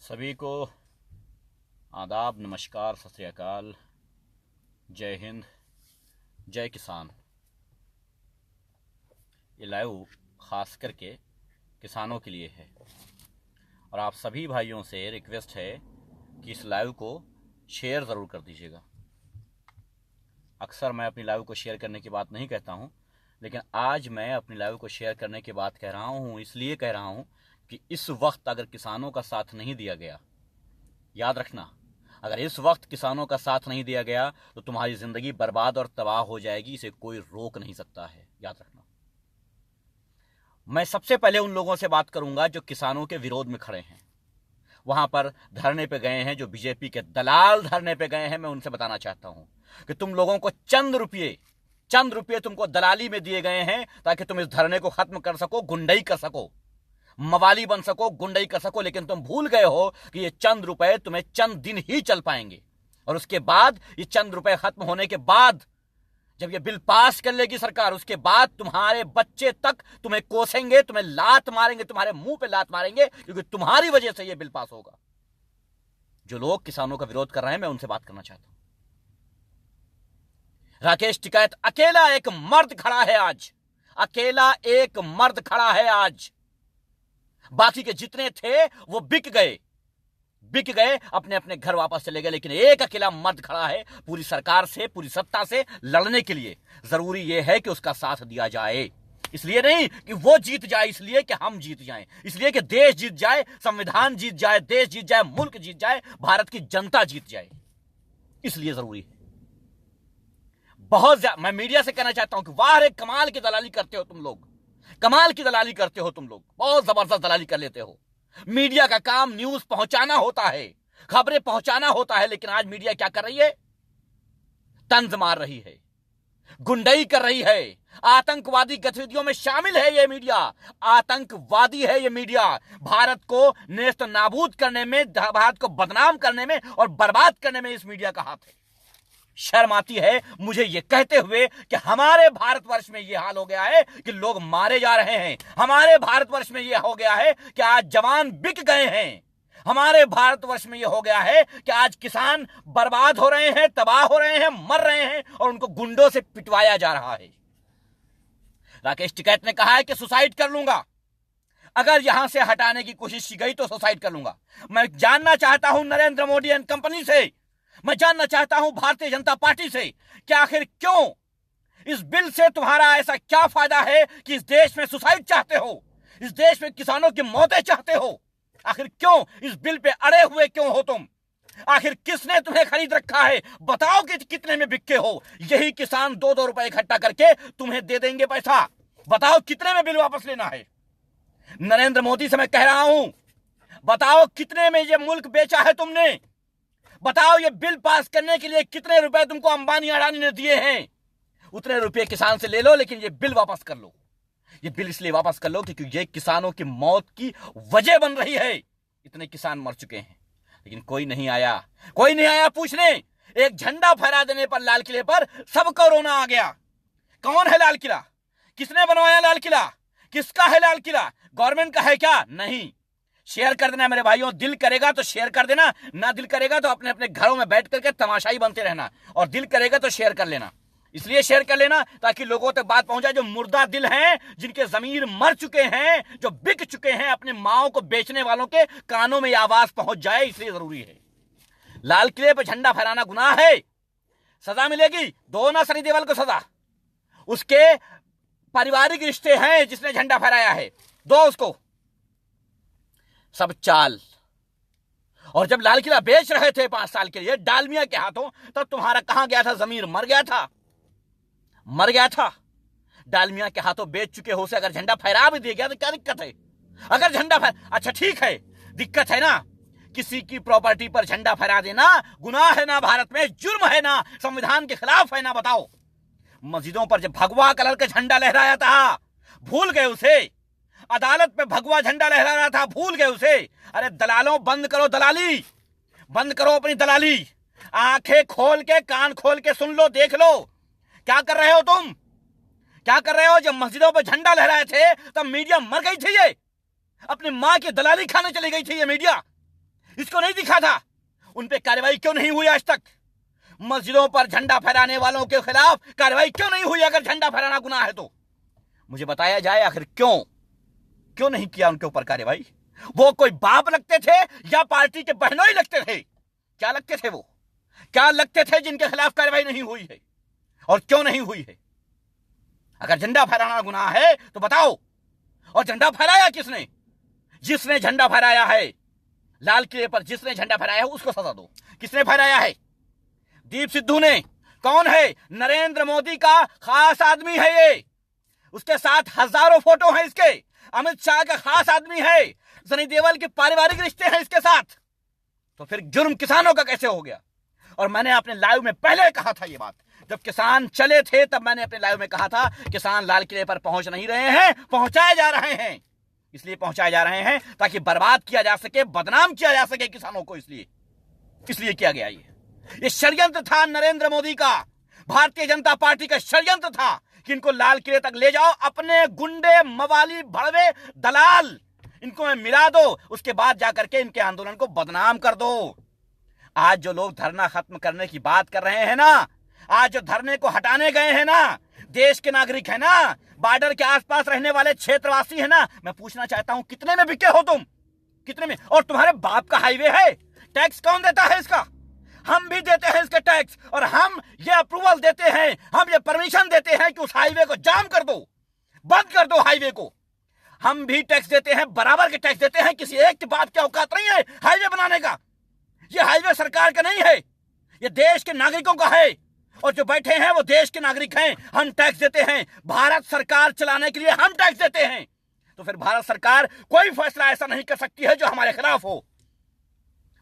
सभी को आदाब, नमस्कार, सत श्री अकाल, जय हिंद, जय किसान। ये लाइव खास करके किसानों के लिए है और आप सभी भाइयों से रिक्वेस्ट है कि इस लाइव को शेयर ज़रूर कर दीजिएगा। अक्सर मैं अपनी लाइव को शेयर करने की बात नहीं कहता हूँ, लेकिन आज मैं अपनी लाइव को शेयर करने की बात कह रहा हूँ। इसलिए कह रहा हूँ कि इस वक्त अगर किसानों का साथ नहीं दिया गया, याद रखना, अगर इस वक्त किसानों का साथ नहीं दिया गया तो तुम्हारी ज़िंदगी बर्बाद और तबाह हो जाएगी। इसे कोई रोक नहीं सकता है, याद रखना। मैं सबसे पहले उन लोगों से बात करूंगा जो किसानों के विरोध में खड़े हैं, वहां पर धरने पे गए हैं, जो बीजेपी के दलाल धरने पे गए हैं। मैं उनसे बताना चाहता हूं कि तुम लोगों को चंद रुपये तुमको दलाली में दिए गए हैं ताकि तुम इस धरने को खत्म कर सको, गुंडई कर सको, मवाली बन सको, गुंडई कर सको। लेकिन तुम भूल गए हो कि ये चंद रुपए तुम्हें चंद दिन ही चल पाएंगे और उसके बाद ये चंद रुपए खत्म होने के बाद जब ये बिल पास कर लेगी सरकार, उसके बाद तुम्हारे बच्चे तक तुम्हें कोसेंगे, तुम्हें लात मारेंगे, तुम्हारे मुंह पे लात मारेंगे, क्योंकि तुम्हारी वजह से ये बिल पास होगा। जो लोग किसानों का विरोध कर रहे हैं, मैं उनसे बात करना चाहता हूं। राकेश टिकैत अकेला एक मर्द खड़ा है आज, अकेला एक मर्द खड़ा है आज। बाकी के जितने थे वो बिक गए, अपने अपने घर वापस चले गए, लेकिन एक अकेला मर्द खड़ा है पूरी सरकार से, पूरी सत्ता से लड़ने के लिए। जरूरी यह है कि उसका साथ दिया जाए। इसलिए नहीं कि वो जीत जाए, इसलिए कि हम जीत जाएं, इसलिए कि देश जीत जाए, संविधान जीत जाए, देश जीत जाए, मुल्क जीत जाए, भारत की जनता जीत जाए। इसलिए जरूरी है। बहुत ज्यादा मैं मीडिया से कहना चाहता हूं कि वाह रे, कमाल की दलाली करते हो तुम लोग, कमाल की दलाली करते हो तुम लोग, बहुत जबरदस्त दलाली कर लेते हो। मीडिया का काम न्यूज पहुंचाना होता है, खबरें पहुंचाना होता है, लेकिन आज मीडिया क्या कर रही है? तंज मार रही है, गुंडई कर रही है, आतंकवादी गतिविधियों में शामिल है ये मीडिया, आतंकवादी है ये मीडिया। भारत को नेस्त नाबूद करने में, भारत को बदनाम करने में और बर्बाद करने में इस मीडिया का हाथ है। शर्म आती है मुझे ये कहते हुए कि हमारे भारतवर्ष में ये हाल हो गया है कि लोग मारे जा रहे हैं। हमारे भारतवर्ष में ये हो गया है कि आज जवान बिक गए हैं। हमारे भारतवर्ष में ये हो गया है कि आज किसान बर्बाद हो रहे हैं, तबाह हो रहे हैं, मर रहे हैं और उनको गुंडों से पिटवाया जा रहा है। राकेश टिकैत ने कहा है कि सुसाइड कर लूंगा, अगर यहां से हटाने की कोशिश की गई तो सुसाइड कर लूंगा। मैं जानना चाहता हूं नरेंद्र मोदी एंड कंपनी से, मैं जानना चाहता हूं भारतीय जनता पार्टी से कि आखिर क्यों इस बिल से तुम्हारा ऐसा क्या फायदा है कि इस देश में सुसाइड चाहते हो, इस देश में किसानों की मौतें चाहते हो? आखिर क्यों इस बिल पे अड़े हुए क्यों हो तुम? आखिर किसने तुम्हें खरीद रखा है? बताओ कि कितने में बिके हो। यही किसान 2-2 रुपए इकट्ठा करके तुम्हें दे देंगे पैसा। बताओ कितने में बिल वापस लेना है। नरेंद्र मोदी से मैं कह रहा हूं, बताओ कितने में ये मुल्क बेचा है तुमने। बताओ ये बिल पास करने के लिए कितने रुपए तुमको अंबानी अडानी ने दिए हैं। उतने रुपए किसान से ले लो, लेकिन ये बिल वापस कर लो। ये बिल इसलिए वापस कर लो क्योंकि ये किसानों की मौत की वजह बन रही है। इतने किसान मर चुके हैं, लेकिन कोई नहीं आया पूछने। एक झंडा फहरा देने पर लाल किले पर सबको रोना आ गया। कौन है लाल किला? किसने बनवाया लाल किला? किसका है लाल किला? गवर्नमेंट का है क्या? नहीं। शेयर कर देना मेरे भाइयों, दिल करेगा तो शेयर कर देना, ना दिल करेगा तो अपने अपने घरों में बैठ करके तमाशाई बनते रहना, और दिल करेगा तो शेयर कर लेना। इसलिए शेयर कर लेना ताकि लोगों तक बात पहुंचाए जो मुर्दा दिल हैं, जिनके जमीर मर चुके हैं, जो बिक चुके हैं, अपने माओ को बेचने वालों के कानों में आवाज पहुंच जाए। इसलिए जरूरी है। लाल किले पर झंडा फहराना गुनाह है, सजा मिलेगी। दो ना सनी देओल को सजा, उसके पारिवारिक रिश्ते हैं जिसने झंडा फहराया है, दो उसको। सब चाल। और जब लाल किला बेच रहे थे 5 साल के लिए डालमिया के हाथों, तब तुम्हारा कहां गया था जमीर? मर गया था। डालमिया के हाथों बेच चुके हो से अगर झंडा फहरा भी दिया गया तो क्या दिक्कत है? अगर झंडा अच्छा ठीक है, दिक्कत है ना, किसी की प्रॉपर्टी पर झंडा फहरा देना गुनाह है ना, भारत में जुर्म है ना, संविधान के खिलाफ है ना। बताओ, मस्जिदों पर जब भगवा कलर का झंडा लहराया था, भूल गए उसे? अदालत पे भगवा झंडा लहरा रहा था, भूल गए उसे? अरे दलालों, बंद करो दलाली, बंद करो अपनी दलाली। आंखें खोल के, कान खोल के सुन लो, देख लो क्या कर रहे हो तुम, क्या कर रहे हो। जब मस्जिदों पर झंडा लहराए थे तब मीडिया मर गई थी, ये अपनी मां की दलाली खाने चली गई थी ये मीडिया। इसको नहीं दिखा था? उन पे कार्रवाई क्यों नहीं हुई आज तक? मस्जिदों पर झंडा फहराने वालों के खिलाफ कार्रवाई क्यों नहीं हुई? अगर झंडा फहराना गुनाह है तो मुझे बताया जाए आखिर क्यों नहीं किया उनके ऊपर कार्रवाई? वो कोई बाप लगते थे या पार्टी के बहनों ही लगते थे? क्या लगते थे वो? क्या लगते थे जिनके खिलाफ कार्रवाई नहीं हुई है? और क्यों नहीं हुई है? अगर झंडा फहराना गुनाह है तो बताओ। और झंडा फहराया किसने? जिसने झंडा फहराया है लाल किले पर, जिसने झंडा फहराया है उसको सजा दो। किसने फहराया है? दीप सिद्धू ने। कौन है? नरेंद्र मोदी का खास आदमी है ये। उसके साथ हजारों फोटो हैं इसके। अमित शाह का खास आदमी है। सनी देओल के पारिवारिक रिश्ते हैं इसके साथ। तो फिर जुर्म किसानों का कैसे हो गया? और मैंने अपने लाइव में पहले कहा था ये बात, जब किसान चले थे तब मैंने अपने लाइव में कहा था किसान लाल किले पर पहुंच नहीं रहे हैं, पहुंचाए जा रहे हैं। इसलिए पहुंचाए जा रहे हैं ताकि बर्बाद किया जा सके, बदनाम किया जा सके किसानों को। इसलिए किया गया ये षड्यंत्र था नरेंद्र मोदी का, भारतीय जनता पार्टी का षड्यंत्र था कि इनको लाल किले तक ले जाओ, अपने गुंडे, मवाली, भड़वे, दलाल इनको में मिला दो, उसके बाद जाकर के इनके आंदोलन को बदनाम कर दो। आज जो लोग धरना खत्म करने की बात कर रहे हैं ना, आज जो धरने को हटाने गए हैं ना, देश के नागरिक है ना, बॉर्डर के आसपास रहने वाले क्षेत्रवासी है ना, मैं पूछना चाहता हूं कितने में बिके हो तुम? कितने में? और तुम्हारे बाप का हाईवे है, टैक्स कौन देता है इसका? हम भी देते हैं इसका टैक्स, और हम ये अप्रूवल देते हैं, हम ये परमिशन देते हैं कि उस हाईवे को जाम कर दो, बंद कर दो हाईवे को। हम भी टैक्स देते हैं, बराबर के टैक्स देते हैं। किसी एक के बाप की औकात नहीं है हाईवे बनाने का। ये हाईवे सरकार का नहीं है, ये देश के नागरिकों का है, और जो बैठे हैं वो देश के नागरिक हैं। हम टैक्स देते हैं, भारत सरकार चलाने के लिए हम टैक्स देते हैं। तो फिर भारत सरकार कोई फैसला ऐसा नहीं कर सकती है जो हमारे खिलाफ हो।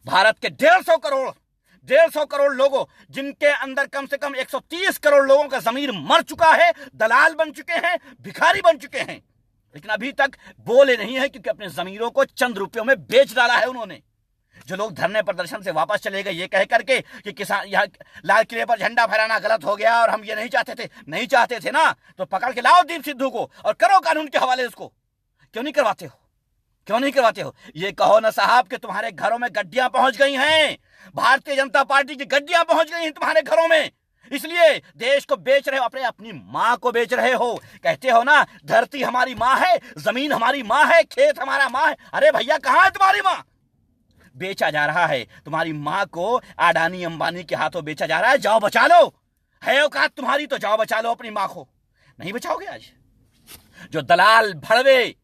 भारत के 150 करोड़ लोगों, जिनके अंदर कम से कम 130 करोड़ लोगों का जमीर मर चुका है, दलाल बन चुके हैं, भिखारी बन चुके हैं, लेकिन अभी तक बोले नहीं है क्योंकि अपने जमीरों को चंद रुपयों में बेच डाला है उन्होंने। जो लोग धरने प्रदर्शन से वापस चले गए ये कह करके कि किसान यहाँ लाल किले पर झंडा फहराना गलत हो गया और हम ये नहीं चाहते थे ना, तो पकड़ के लाओ दीप सिद्धू को और करो कानून के हवाले उसको। क्यों नहीं करवाते हो? ये कहो ना साहब कि तुम्हारे घरों में गड्डियां पहुंच गई हैं, भारतीय जनता पार्टी की गड्डियां पहुंच गई हैं तुम्हारे घरों में, इसलिए देश को बेच रहे हो, अपनी मां को बेच रहे हो। कहते हो ना धरती हमारी मां है, जमीन हमारी मां है, खेत हमारा मां है। अरे भैया कहां है तुम्हारी मां? बेचा जा रहा है तुम्हारी मां को, अडानी अंबानी के हाथों बेचा जा रहा है। जाओ बचा लो, है औकात तुम्हारी तो जाओ बचा लो अपनी मां को। नहीं बचाओगे आज? जो दलाल भड़वे,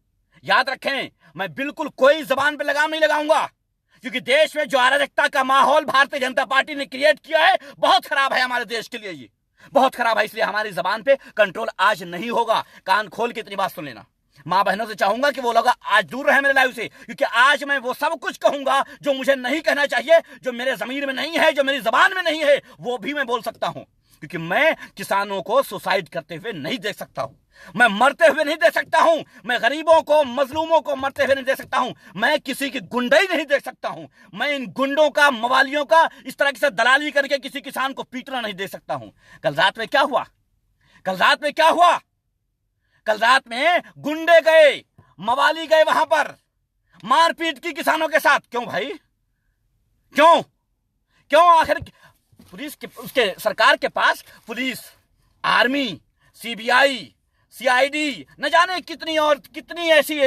याद रखें मैं बिल्कुल कोई जबान पे लगाम नहीं लगाऊंगा, क्योंकि देश में जो अराजकता का माहौल भारतीय जनता पार्टी ने क्रिएट किया है बहुत खराब है हमारे देश के लिए, ये बहुत खराब है। इसलिए हमारी जबान पे कंट्रोल आज नहीं होगा। कान खोल के इतनी बात सुन लेना। मां बहनों से चाहूंगा कि वो लोग आज दूर रहे मेरे लाइव से, क्योंकि आज मैं वो सब कुछ कहूंगा जो मुझे नहीं कहना चाहिए, जो मेरे जमीर में नहीं है, जो मेरी जबान में नहीं है, वो भी मैं बोल सकता हूं। क्योंकि मैं किसानों को सुसाइड करते हुए नहीं देख सकता हूं, मैं मरते हुए नहीं देख सकता हूं, मैं गरीबों को, मजलूमों को मरते हुए नहीं देख सकता हूं, मैं किसी की गुंडाई नहीं देख सकता हूं, मैं इन गुंडों का, मवालियों का इस तरह से दलाली करके किसी किसान को पीटना नहीं देख सकता हूं। कल रात में क्या हुआ? कल रात में गुंडे गए, मवाली गए, वहां पर मारपीट की किसानों के साथ। क्यों भाई? क्यों? आखिर पुलिस के, उसके सरकार के पास पुलिस, आर्मी, सीबीआई, सीआईडी, न जाने कितनी ऐसी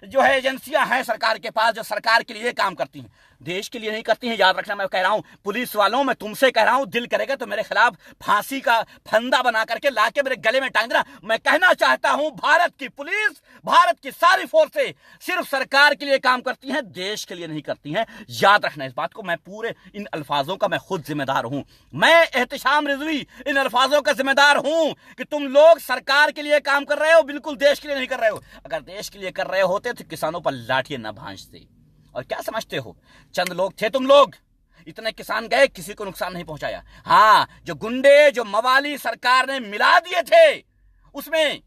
जो है एजेंसियां हैं सरकार के पास जो सरकार के लिए काम करती हैं, देश के लिए नहीं करती हैं। याद रखना, मैं कह रहा हूं पुलिस वालों, मैं तुमसे कह रहा हूं, दिल करेगा तो मेरे खिलाफ फांसी का फंदा बना करके लाके मेरे गले में टांग देना। मैं कहना चाहता हूं भारत की पुलिस, भारत की सारी फोर्सें सिर्फ सरकार के लिए काम करती हैं, देश के लिए नहीं करती हैं। याद रखना इस बात को। मैं पूरे इन अल्फाजों का मैं खुद जिम्मेदार हूं, मैं एहतिशाम रिजवी इन अल्फाजों का जिम्मेदार हूं कि तुम लोग सरकार के लिए काम कर रहे हो, बिल्कुल देश के लिए नहीं कर रहे हो। अगर देश के लिए कर रहे होते तो किसानों पर लाठियां न भांजते। और क्या समझते हो, चंद लोग थे तुम लोग, इतने किसान गए, किसी को नुकसान नहीं पहुंचाया। हाँ, जो गुंडे, जो मवाली सरकार ने मिला दिए थे, उसमें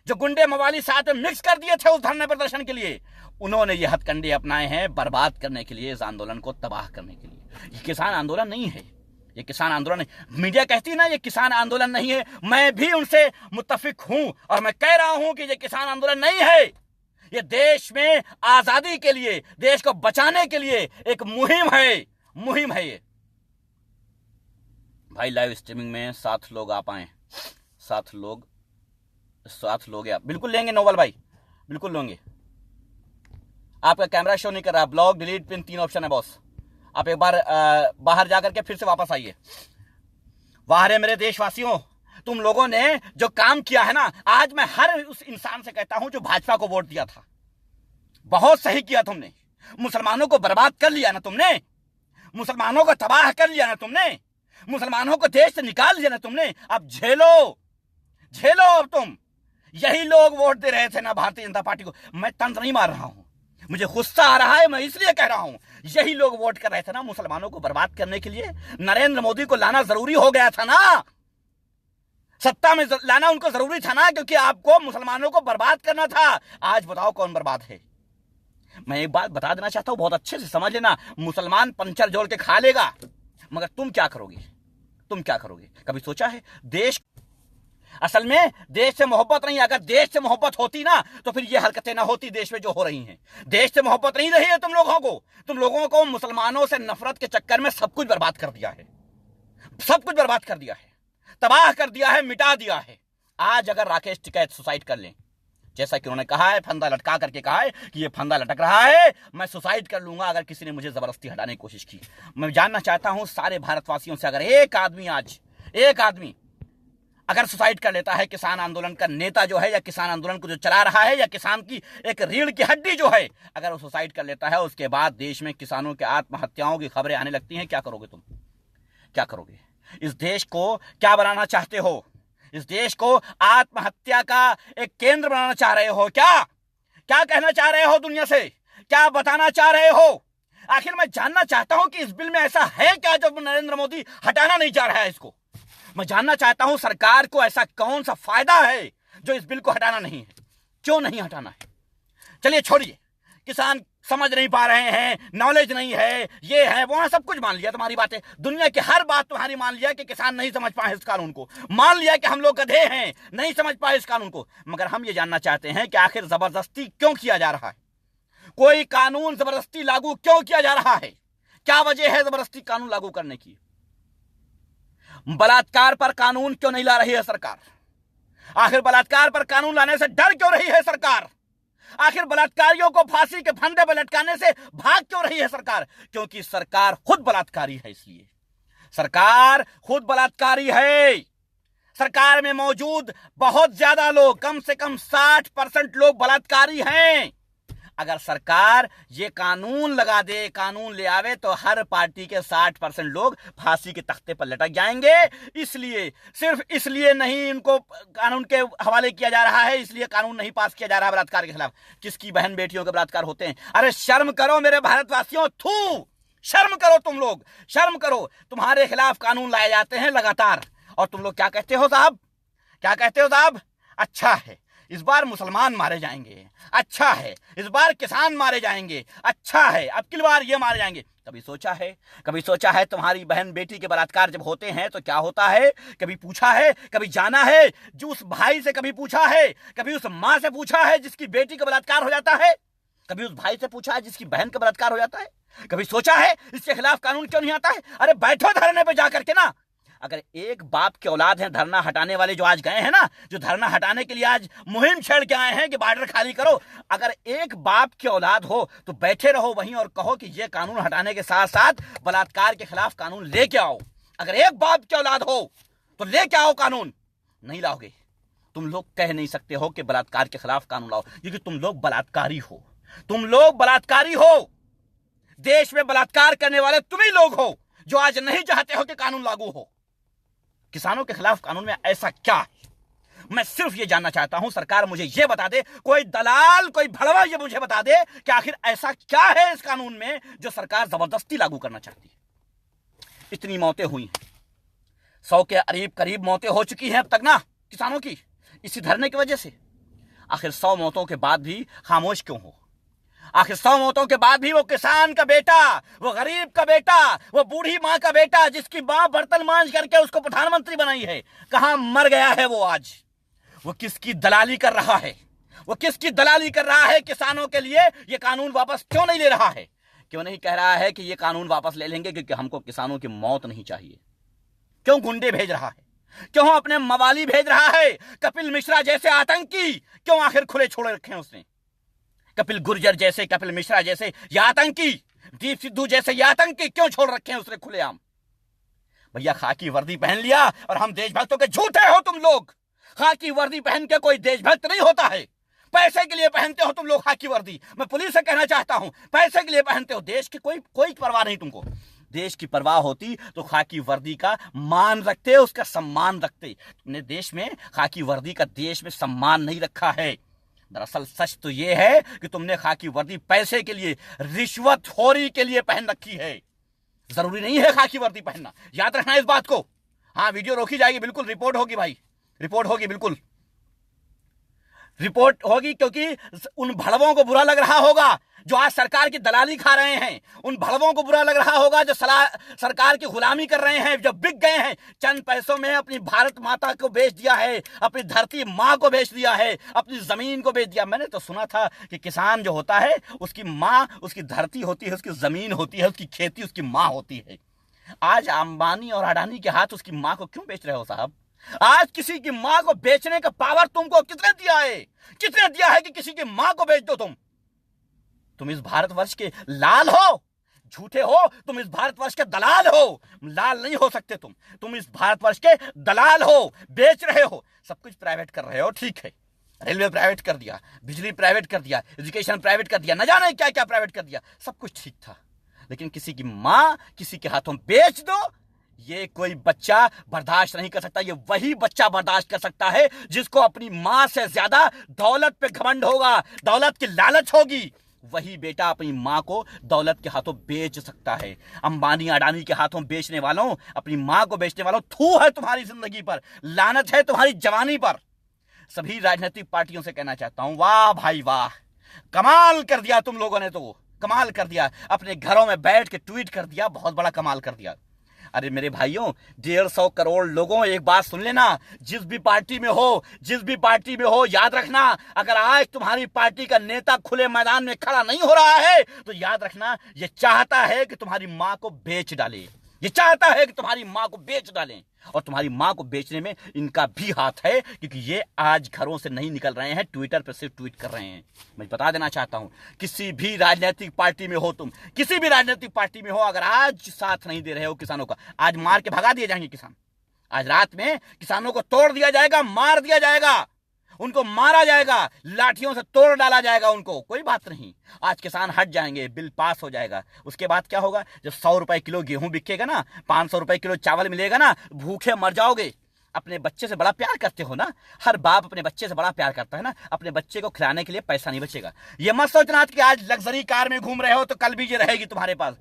जो गुंडे मवाली साथ में मिक्स कर दिए थे उस धरने प्रदर्शन के लिए, उन्होंने ये हथकंडे अपनाए हैं बर्बाद करने के लिए, इस आंदोलन को तबाह करने के लिए। ये किसान आंदोलन नहीं है, ये किसान आंदोलन नहीं। मीडिया कहती है ना ये किसान आंदोलन नहीं है, मैं भी उनसे मुत्तफिक हूं और मैं कह रहा हूं कि ये किसान आंदोलन नहीं है, ये देश में आजादी के लिए, देश को बचाने के लिए एक मुहिम है ये। भाई लाइव स्ट्रीमिंग में 7 लोग आप आए, 7 लोग या बिल्कुल लेंगे नोबल भाई, बिल्कुल लेंगे। आपका कैमरा शो नहीं कर रहा, ब्लॉक, डिलीट, पिन 3 ऑप्शन है बॉस। आप एक बार बाहर जाकर के फिर से वापस आइए। बाहर है मेरे देशवासियों, तुम लोगों ने जो काम किया है ना, आज मैं हर उस इंसान से कहता हूं जो भाजपा को वोट दिया था, बहुत सही किया तुमने। मुसलमानों को बर्बाद कर लिया ना तुमने, मुसलमानों को तबाह कर लिया ना तुमने, मुसलमानों को देश से निकाल दिया ना तुमने। अब झेलो अब तुम। यही लोग वोट दे रहे थे ना भारतीय जनता पार्टी को। मैं तंज नहीं मार रहा हूं, मुझे गुस्सा आ रहा है, मैं इसलिए कह रहा हूं। यही लोग वोट कर रहे थे ना मुसलमानों को बर्बाद करने के लिए। नरेंद्र मोदी को लाना जरूरी हो गया था ना, सत्ता में लाना उनको जरूरी था ना, क्योंकि आपको मुसलमानों को बर्बाद करना था। आज बताओ कौन बर्बाद है। मैं एक बात बता देना चाहता हूं, बहुत अच्छे से समझ लेना। मुसलमान पंचर जोड़ के खा लेगा, मगर तुम क्या करोगे? कभी सोचा है? देश, असल में देश से मोहब्बत नहीं। अगर देश से मोहब्बत होती ना तो फिर ये हरकतें ना होती देश में जो हो रही हैं। देश से मोहब्बत नहीं रही है तुम लोगों को मुसलमानों से नफरत के चक्कर में सब कुछ बर्बाद कर दिया है, तबाह कर दिया है, मिटा दिया है। आज अगर राकेश टिकैत सुसाइड कर लें, जैसा कि उन्होंने कहा है, फंदा लटका करके कहा है कि ये फंदा लटक रहा है, मैं सुसाइड कर लूंगा अगर किसी ने मुझे जबरदस्ती हटाने की कोशिश की। मैं जानना चाहता हूं सारे भारतवासियों से, अगर एक आदमी अगर सुसाइड कर लेता है, किसान आंदोलन का नेता जो है, या किसान आंदोलन को जो चला रहा है, या किसान की एक रीढ़ की हड्डी जो है, अगर वो सुसाइड कर लेता है, उसके बाद देश में किसानों के आत्महत्याओं की खबरें आने लगती हैं, क्या करोगे तुम? क्या करोगे? इस देश को क्या बनाना चाहते हो? इस देश को आत्महत्या का एक केंद्र बनाना चाह रहे हो क्या? क्या कहना चाह रहे हो दुनिया से? क्या बताना चाह रहे हो? आखिर मैं जानना चाहता हूं कि इस बिल में ऐसा है क्या जो नरेंद्र मोदी हटाना नहीं चाह रहा है इसको। मैं जानना चाहता हूं सरकार को ऐसा कौन सा फायदा है जो इस बिल को हटाना नहीं है, क्यों नहीं हटाना है? चलिए छोड़िए, किसान समझ नहीं पा रहे हैं, नॉलेज नहीं है, ये है वो है, सब कुछ मान लिया तुम्हारी बातें, दुनिया की हर बात तुम्हारी मान लिया कि किसान नहीं समझ पाए इस कानून को, मान लिया कि हम लोग गधे हैं, नहीं समझ पाए इस कानून को। मगर हम ये जानना चाहते हैं कि आखिर जबरदस्ती क्यों किया जा रहा है? कोई कानून जबरदस्ती लागू क्यों किया जा रहा है? क्या वजह है जबरदस्ती कानून लागू करने की? बलात्कार पर कानून क्यों नहीं ला रही है सरकार? आखिर बलात्कार पर कानून लाने से डर क्यों रही है सरकार? आखिर बलात्कारियों को फांसी के फंदे पर लटकाने से भाग क्यों रही है सरकार? क्योंकि सरकार खुद बलात्कारी है। इसलिए सरकार खुद बलात्कारी है। सरकार में मौजूद बहुत ज्यादा लोग, कम से कम 60% लोग बलात्कारी हैं। अगर सरकार ये कानून लगा दे, कानून ले आवे, तो हर पार्टी के 60% लोग फांसी के तख्ते पर लटक जाएंगे। इसलिए, सिर्फ इसलिए नहीं इनको कानून के हवाले किया जा रहा है, इसलिए कानून नहीं पास किया जा रहा बलात्कार के खिलाफ। किसकी बहन बेटियों के बलात्कार होते हैं? अरे शर्म करो मेरे भारतवासियों, थू, शर्म करो तुम लोग, शर्म करो। तुम्हारे खिलाफ कानून लाए जाते हैं लगातार, और तुम लोग क्या कहते हो साहब? क्या कहते हो साहब? अच्छा है इस बार मुसलमान मारे जाएंगे, अच्छा है इस बार किसान मारे जाएंगे, अच्छा है अब की बार ये मारे जाएंगे। कभी सोचा है तुम्हारी बहन बेटी के बलात्कार जब होते हैं तो क्या होता है? कभी पूछा है? कभी जाना है? जो उस भाई से कभी पूछा है? कभी उस माँ से पूछा है जिसकी बेटी का बलात्कार हो जाता है? कभी उस भाई से पूछा है जिसकी बहन का बलात्कार हो जाता है? कभी सोचा है इसके खिलाफ कानून क्यों नहीं आता है? अरे बैठो धरने पे जाकर के ना। अगर एक बाप के औलाद हैं धरना हटाने वाले जो आज गए हैं ना, जो धरना हटाने के लिए आज मुहिम छेड़ के आए हैं कि बॉर्डर खाली करो, अगर एक बाप की औलाद हो तो बैठे रहो वहीं और कहो कि ये कानून हटाने के साथ साथ बलात्कार के खिलाफ कानून लेके आओ। अगर एक बाप की औलाद हो तो लेके आओ कानून। नहीं लाओगे, तुम लोग कह नहीं सकते हो कि बलात्कार के खिलाफ कानून लाओ, क्योंकि तुम लोग बलात्कारी हो। तुम लोग बलात्कारी हो। देश में बलात्कार करने वाले तुम ही लोग हो जो आज नहीं चाहते हो कि कानून लागू हो। किसानों के खिलाफ कानून में ऐसा क्या है? मैं सिर्फ ये जानना चाहता हूं, सरकार मुझे ये बता दे, कोई दलाल, कोई भड़वा ये मुझे बता दे कि आखिर ऐसा क्या है इस कानून में जो सरकार जबरदस्ती लागू करना चाहती है। इतनी मौतें हुई हैं, 100 के करीब मौतें हो चुकी हैं अब तक ना किसानों की, इसी धरने की वजह से। आखिर 100 मौतों के बाद भी खामोश क्यों हो? आखिर 100 मौतों के बाद भी वो किसान का बेटा, वो गरीब का बेटा, वो बूढ़ी माँ का बेटा जिसकी माँ बर्तन मांज करके उसको प्रधानमंत्री बनाई है, कहां मर गया है वो आज? वो किसकी दलाली कर रहा है? वो किसकी दलाली कर रहा है किसानों के लिए? ये कानून वापस क्यों नहीं ले रहा है? क्यों नहीं कह रहा है कि ये कानून वापस ले लेंगे क्योंकि हमको किसानों की मौत नहीं चाहिए? क्यों गुंडे भेज रहा है? क्यों अपने मवाली भेज रहा है? कपिल मिश्रा जैसे आतंकी क्यों आखिर खुले छोड़े रखे उसने? कपिल गुर्जर जैसे, कपिल मिश्रा जैसे ये आतंकी, दीप सिद्धू जैसे ये आतंकी क्यों छोड़ रखे हैं उसने खुलेआम? भैया खाकी वर्दी पहन लिया और हम देशभक्तों के झूठे हो तुम लोग। खाकी वर्दी पहन के कोई देशभक्त नहीं होता है। पैसे के लिए पहनते हो तुम लोग खाकी वर्दी। मैं पुलिस से कहना चाहता हूं, पैसे के लिए पहनते हो। देश की कोई परवाह नहीं तुमको। देश की परवाह होती तो खाकी वर्दी का मान रखते, उसका सम्मान रखते। तुमने देश में खाकी वर्दी का देश में सम्मान नहीं रखा है। दरअसल सच तो यह है कि तुमने खाकी वर्दी पैसे के लिए, रिश्वतखोरी के लिए पहन रखी है। जरूरी नहीं है खाकी वर्दी पहनना, याद रखना इस बात को। हाँ, वीडियो रोकी जाएगी, बिल्कुल रिपोर्ट होगी भाई, रिपोर्ट होगी, बिल्कुल रिपोर्ट होगी, क्योंकि उन भड़वों को बुरा लग रहा होगा जो आज सरकार की दलाली खा रहे हैं। उन भड़वों को बुरा लग रहा होगा जो सरकार की गुलामी कर रहे हैं, जो बिक गए हैं। चंद पैसों में अपनी भारत माता को बेच दिया है, अपनी धरती माँ को बेच दिया है, अपनी जमीन को बेच दिया। मैंने तो सुना था कि किसान जो होता है उसकी माँ उसकी धरती होती है, उसकी जमीन होती है, उसकी खेती उसकी माँ होती है। आज अंबानी और अडानी के हाथ उसकी माँ को क्यों बेच रहे हो साहब? आज किसी की माँ को बेचने का पावर तुमको किसने दिया है? किसने दिया है कि किसी की माँ को बेच दो? तुम इस भारतवर्ष के लाल हो, झूठे हो। तुम इस भारतवर्ष के दलाल हो, लाल नहीं हो सकते तुम इस भारतवर्ष के दलाल हो, बेच रहे हो। सब कुछ प्राइवेट कर रहे हो, ठीक है। रेलवे प्राइवेट कर दिया, बिजली प्राइवेट कर दिया, एजुकेशन प्राइवेट कर दिया, न जाने क्या क्या प्राइवेट कर दिया, सब कुछ ठीक था। लेकिन किसी की माँ किसी के हाथों बेच दो, ये कोई बच्चा बर्दाश्त नहीं कर सकता। ये वही बच्चा बर्दाश्त कर सकता है जिसको अपनी माँ से ज्यादा दौलत पे घमंड होगा, दौलत की लालच होगी। वही बेटा अपनी माँ को दौलत के हाथों बेच सकता है। अंबानी अडानी के हाथों बेचने वालों, अपनी माँ को बेचने वालों, थू है तुम्हारी जिंदगी पर, लानत है तुम्हारी जवानी पर। सभी राजनीतिक पार्टियों से कहना चाहता हूं, वाह भाई वाह, कमाल कर दिया तुम लोगों ने, तो कमाल कर दिया। अपने घरों में बैठ के ट्वीट कर दिया, बहुत बड़ा कमाल कर दिया। अरे मेरे भाइयों, 150 करोड़ लोगों, एक बात सुन लेना, जिस भी पार्टी में हो, याद रखना, अगर आज तुम्हारी पार्टी का नेता खुले मैदान में खड़ा नहीं हो रहा है तो याद रखना ये चाहता है कि तुम्हारी माँ को बेच डाले। ये चाहता है कि तुम्हारी माँ को बेच डालें। और तुम्हारी माँ को बेचने में इनका भी हाथ है, क्योंकि ये आज घरों से नहीं निकल रहे हैं, ट्विटर पर सिर्फ ट्वीट कर रहे हैं। मैं बता देना चाहता हूं, किसी भी राजनीतिक पार्टी में हो, तुम किसी भी राजनीतिक पार्टी में हो, अगर आज साथ नहीं दे रहे हो किसानों का, आज मार के भगा दिए जाएंगे किसान। आज रात में किसानों को तोड़ दिया जाएगा, मार दिया जाएगा, उनको मारा जाएगा, लाठियों से तोड़ डाला जाएगा उनको। कोई बात नहीं, आज किसान हट जाएंगे, बिल पास हो जाएगा। उसके बाद क्या होगा? जब 100 रुपए किलो गेहूं बिकेगा ना, 500 रुपए किलो चावल मिलेगा ना, भूखे मर जाओगे। अपने बच्चे से बड़ा प्यार करते हो ना, हर बाप अपने बच्चे से बड़ा प्यार करता है ना। अपने बच्चे को खिलाने के लिए पैसा नहीं बचेगा। ये मत सोचना कि आज लग्जरी कार में घूम रहे हो तो कल भी ये रहेगी तुम्हारे पास।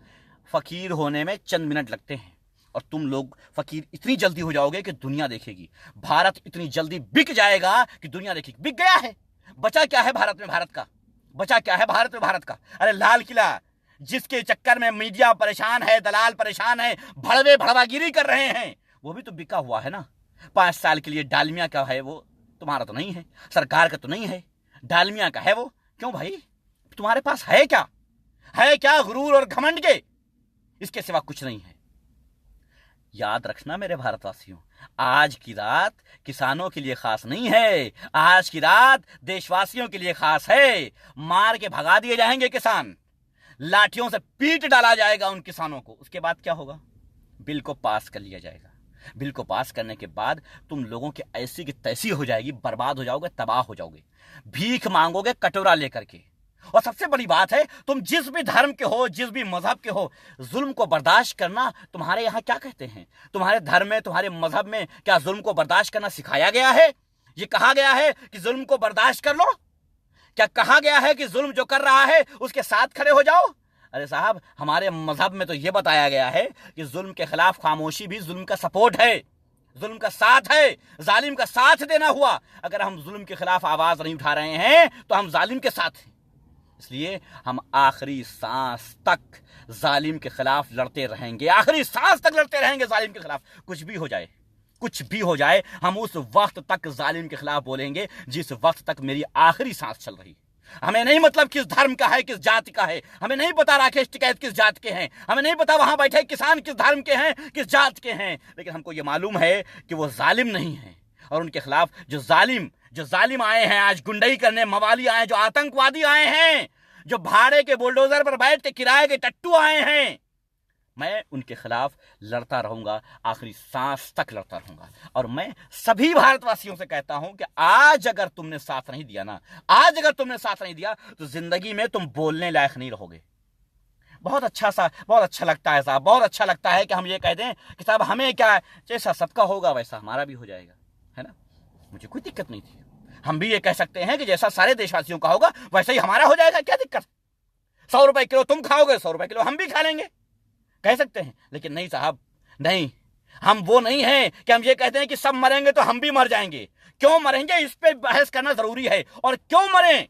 फकीर होने में चंद मिनट लगते हैं और तुम लोग फकीर इतनी जल्दी हो जाओगे कि दुनिया देखेगी। भारत इतनी जल्दी बिक जाएगा कि दुनिया देखेगी। बिक गया है, बचा क्या है भारत में? भारत का बचा क्या है? भारत में भारत का, अरे लाल किला, जिसके चक्कर में मीडिया परेशान है, दलाल परेशान है, भड़वे भड़वागिरी कर रहे हैं, वो भी तो बिका हुआ है ना। 5 साल के लिए डालमिया का है, वो तुम्हारा तो नहीं है, सरकार का तो नहीं है, डालमिया का है वो। क्यों भाई, तुम्हारे पास है क्या? है क्या गुरूर और घमंड के? इसके सिवा कुछ नहीं है। याद रखना मेरे भारतवासियों, आज की रात किसानों के लिए खास नहीं है, आज की रात देशवासियों के लिए खास है। मार के भगा दिए जाएंगे किसान, लाठियों से पीट डाला जाएगा उन किसानों को। उसके बाद क्या होगा? बिल को पास कर लिया जाएगा। बिल को पास करने के बाद तुम लोगों की ऐसी की तैसी हो जाएगी, बर्बाद हो जाओगे, तबाह हो जाओगे, भीख मांगोगे कटोरा लेकर के। और सबसे बड़ी बात है, तुम जिस भी धर्म के हो, जिस भी मजहब के हो, जुल्म को बर्दाश्त करना तुम्हारे यहाँ क्या कहते हैं? तुम्हारे धर्म में, तुम्हारे मजहब में क्या जुल्म को बर्दाश्त करना सिखाया गया है? ये कहा गया है कि जुल्म को बर्दाश्त कर लो? क्या कहा गया है कि जुल्म जो कर रहा है उसके साथ खड़े हो जाओ? अरे साहब, हमारे मजहब में तो यह बताया गया है कि जुल्म के खिलाफ खामोशी भी जुल्म का सपोर्ट है, जुल्म का साथ है, जालिम का साथ देना हुआ। अगर हम जुल्म के खिलाफ आवाज नहीं उठा रहे हैं तो हम जालिम के साथ हैं। इसलिए हम आखिरी सांस तक जालिम के खिलाफ लड़ते रहेंगे, आखिरी सांस तक लड़ते रहेंगे जालिम के खिलाफ। कुछ भी हो जाए, कुछ भी हो जाए, हम उस वक्त तक जालिम के खिलाफ बोलेंगे जिस वक्त तक मेरी आखिरी सांस चल रही है। हमें नहीं मतलब किस धर्म का है, किस जाति का है, हमें नहीं पता राकेश टिकैत किस जात के हैं, हमें नहीं पता वहां बैठे किसान किस धर्म के हैं, किस जात के हैं, लेकिन हमको ये मालूम है कि वो जालिम नहीं है। और उनके खिलाफ जो जालिम आए हैं आज गुंडई करने, मवाली आए, जो आतंकवादी आए हैं, जो भाड़े के बुलडोजर पर बैठ के किराए के टट्टू आए हैं, मैं उनके खिलाफ लड़ता रहूंगा, आखिरी सांस तक लड़ता रहूंगा। और मैं सभी भारतवासियों से कहता हूं कि आज अगर तुमने साथ नहीं दिया ना, आज अगर तुमने साथ नहीं दिया तो जिंदगी में तुम बोलने लायक नहीं रहोगे। बहुत अच्छा लगता है साहब, बहुत अच्छा लगता है कि हम ये कह दें कि साहब हमें क्या है, जैसा सबका होगा वैसा हमारा भी हो जाएगा, है ना, मुझे कोई दिक्कत नहीं थी। हम भी ये कह सकते हैं कि जैसा सारे देशवासियों का होगा वैसा ही हमारा हो जाएगा, क्या दिक्कत। 100 रुपए किलो तुम खाओगे, 100 रुपए किलो हम भी खा लेंगे, कह सकते हैं। लेकिन नहीं साहब, नहीं, हम वो नहीं हैं कि हम ये कहते हैं कि सब मरेंगे तो हम भी मर जाएंगे। क्यों मरेंगे, इस पे बहस करना जरूरी है। और क्यों मरें?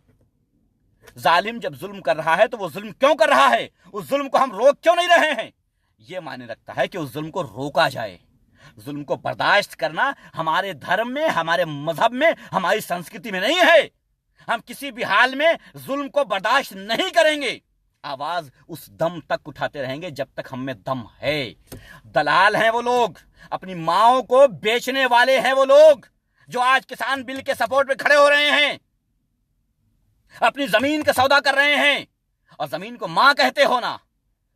जालिम जब जुल्म कर रहा है तो वो जुल्म क्यों कर रहा है, उस जुल्म को हम रोक क्यों नहीं रहे हैं, ये मायने रखता है कि उस जुल्म को रोका जाए। जुल्म को बर्दाश्त करना हमारे धर्म में, हमारे मजहब में, हमारी संस्कृति में नहीं है। हम किसी भी हाल में जुल्म को बर्दाश्त नहीं करेंगे। आवाज उस दम तक उठाते रहेंगे जब तक हम में दम है। दलाल हैं वो लोग, अपनी माओ को बेचने वाले हैं वो लोग जो आज किसान बिल के सपोर्ट में खड़े हो रहे हैं, अपनी जमीन का सौदा कर रहे हैं। और जमीन को मां कहते हो ना,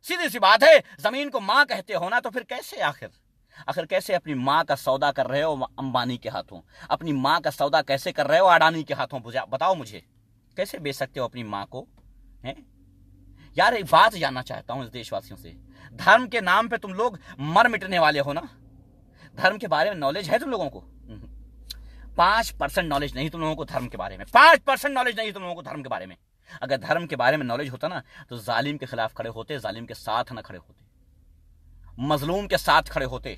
सीधी सी बात है, जमीन को मां कहते हो ना, तो फिर कैसे आखिर कैसे अपनी मां का सौदा कर रहे हो अंबानी के हाथों, अपनी मां का सौदा कैसे कर रहे हो अडानी के हाथों, बताओ मुझे, कैसे बेच सकते हो अपनी मां को, हैं? यार एक बात जानना चाहता हूं इस देशवासियों से, धर्म के नाम पे तुम लोग मर मिटने वाले हो ना? धर्म के बारे में नॉलेज है तुम लोगों को? 5% नॉलेज नहीं तुम लोगों को धर्म के बारे में, 5% नॉलेज नहीं तुम लोगों को धर्म के बारे में। अगर धर्म के बारे में नॉलेज होता ना तो जालिम के खिलाफ खड़े होते, जालिम के साथ ना खड़े होते, मजलूम के साथ खड़े होते।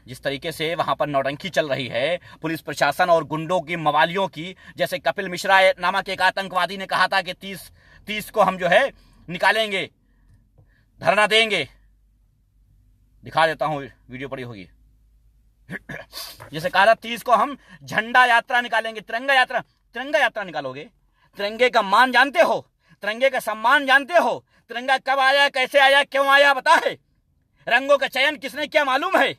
जिस तरीके से वहां पर नौटंकी चल रही है पुलिस प्रशासन और गुंडों की, मवालियों की, जैसे कपिल मिश्रा नामक एक आतंकवादी ने कहा था कि 30 को हम जो है निकालेंगे, धरना देंगे। दिखा देता हूं, वीडियो पड़ी होगी। जैसे कहा था 30 को हम झंडा यात्रा निकालेंगे, तिरंगा यात्रा निकालोगे। तिरंगे का मान जानते हो, तिरंगे का सम्मान जानते हो? तिरंगा कब आया, कैसे आया, क्यों आया पता है? रंगों का चयन किसने किया मालूम है?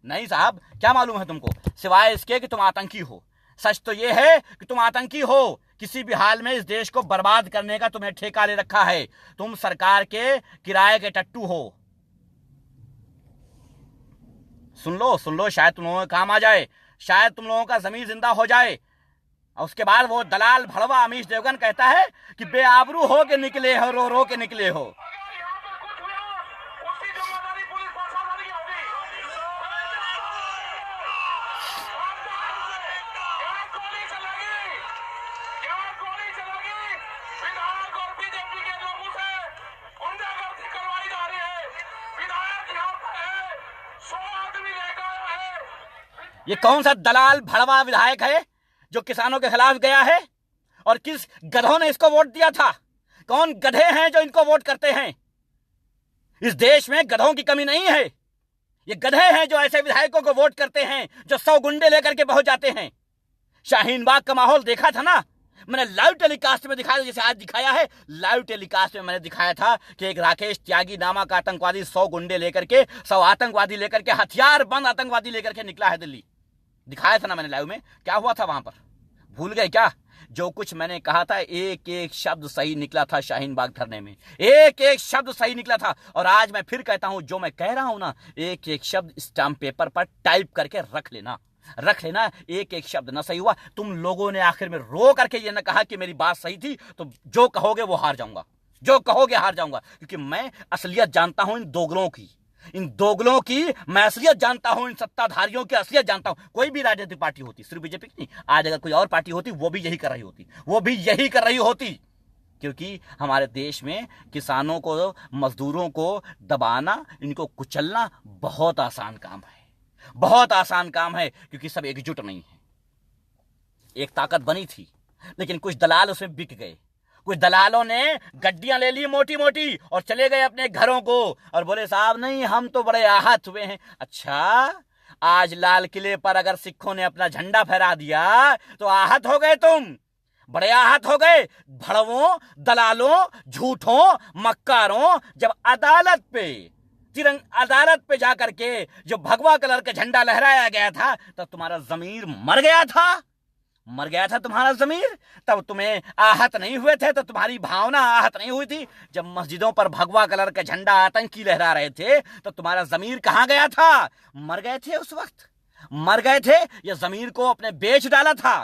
नहीं साहब, क्या मालूम है तुमको, सिवाय इसके कि तुम आतंकी हो। सच तो यह है कि तुम आतंकी हो, किसी भी हाल में इस देश को बर्बाद करने का तुम्हें ठेका ले रखा है। तुम सरकार के किराए के टट्टू हो। सुन लो, शायद तुम लोगों का काम आ जाए, शायद तुम लोगों का जमीन जिंदा हो जाए। और उसके बाद वो दलाल भड़वा अमीश देवगन कहता है कि बेआबरू हो के निकले हो, रो रो के निकले हो। ये कौन सा दलाल भड़वा विधायक है जो किसानों के खिलाफ गया है? और किस गधों ने इसको वोट दिया था? कौन गधे हैं जो इनको वोट करते हैं? इस देश में गधों की कमी नहीं है। ये गधे हैं जो ऐसे विधायकों को वोट करते हैं जो 100 गुंडे लेकर के पहुंच जाते हैं। शाहीन बाग का माहौल देखा था ना, मैंने लाइव टेलीकास्ट में दिखाया, जैसे आज दिखाया है। लाइव टेलीकास्ट में मैंने दिखाया था कि एक राकेश त्यागी नामक आतंकवादी 100 गुंडे लेकर के, 100 आतंकवादी लेकर के, हथियार बंद आतंकवादी लेकर के निकला है दिल्ली। दिखाया था ना मैंने लाइव में। क्या हुआ था वहां पर, भूल गए क्या? जो कुछ मैंने कहा था एक एक शब्द सही निकला था। शाहीन बाग धरने में एक एक शब्द सही निकला था। और आज मैं फिर कहता हूं, जो मैं कह रहा हूं ना, एक एक शब्द स्टाम्प पेपर पर टाइप करके रख लेना। एक एक शब्द ना सही हुआ, तुम लोगों ने आखिर में रो करके ये ना कहा कि मेरी बात सही थी, तो जो कहोगे वो हार जाऊंगा, जो कहोगे हार जाऊंगा। क्योंकि मैं असलियत जानता हूं इन दोगलों की मैं असलियत जानता हूं, इन सत्ताधारियों की असलियत जानता हूं। कोई भी राजनीतिक पार्टी होती, सिर्फ बीजेपी की नहीं, आज अगर कोई और पार्टी होती वो भी यही कर रही होती, क्योंकि हमारे देश में किसानों को, मजदूरों को दबाना, इनको कुचलना बहुत आसान काम है, क्योंकि सब एकजुट नहीं है। एक ताकत बनी थी, लेकिन कुछ दलाल उसमें बिक गए। कुछ दलालों ने गड्डियां ले ली मोटी मोटी और चले गए अपने घरों को और बोले साहब नहीं, हम तो बड़े आहत हुए हैं। अच्छा, आज लाल किले पर अगर सिखों ने अपना झंडा फहरा दिया तो आहत हो गए तुम, बड़े आहत हो गए भड़वों, दलालों, झूठों, मक्कारों। जब अदालत पे जाकर के जो भगवा कलर का झंडा लहराया गया था तब तुम्हारा जमीर मर गया था तुम्हारा जमीर। तब तुम्हें आहत नहीं हुए थे, तो तुम्हारी भावना आहत नहीं हुई थी। जब मस्जिदों पर भगवा कलर का झंडा आतंकी लहरा रहे थे तो तुम्हारा जमीर कहां गया था? मर गए थे उस वक्त, मर गए थे। या जमीर को अपने बेच डाला था।